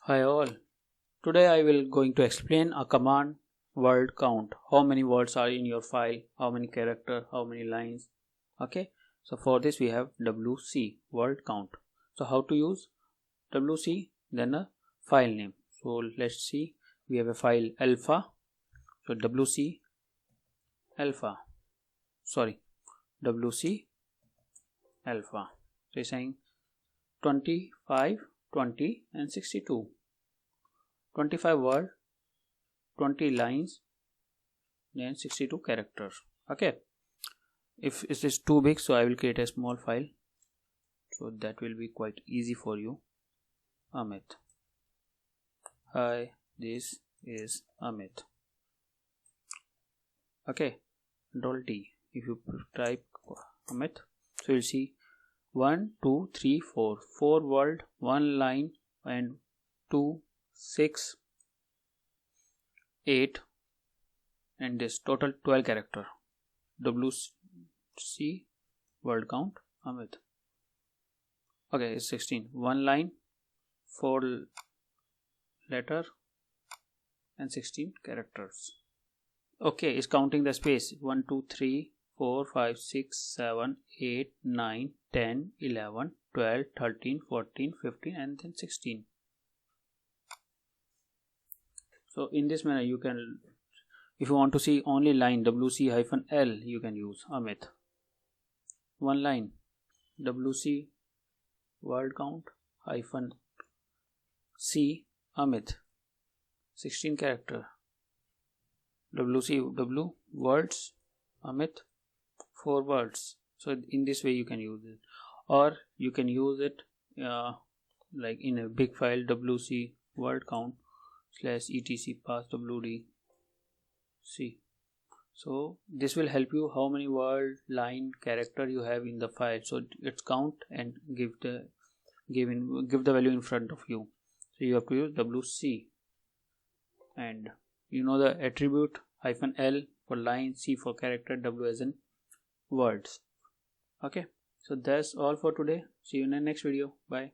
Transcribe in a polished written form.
Hi all. Today I will going to explain a command word count. How many words are in your file, how many character, how many lines. Okay. So for this we have WC word count. So how to use WC, then a file name. So let's see, we have a file alpha. So WC alpha. WC alpha. So it's saying 25, 20 and 62. 25 word, 20 lines, then 62 characters. Okay, if it is too big, so I will create a small file, so that will be quite easy for you. Amit. Hi, this is Amit. Okay, Control-T. If you type Amit, so you'll see 1, 2, 3, 4. 4 word, 1 line, and 2, 6, 8, and this total 12 character. WC word count Amit. Okay, it's 16. 1 line, 4 letter, and 16 characters. Okay, it's counting the space. 1, 2, 3, 4, 5, 6, 7, 8, 9, 10, 11, 12, 13, 14, 15, and then 16. So in this manner you can, if you want to see only line WC-L, you can use Amit. 1 line WC word count -C Amit. 16 character WCW words Amit, 4 words. So in this way you can use it, or you can use it like in a big file WC word count /etc pass wd c. So this will help you how many word, line, character you have in the file. So it's count and give the value in front of you. So you have to use WC, and you know the attribute -L for line, C for character, W as in words. Okay, so that's all for today. See you in the next video. Bye.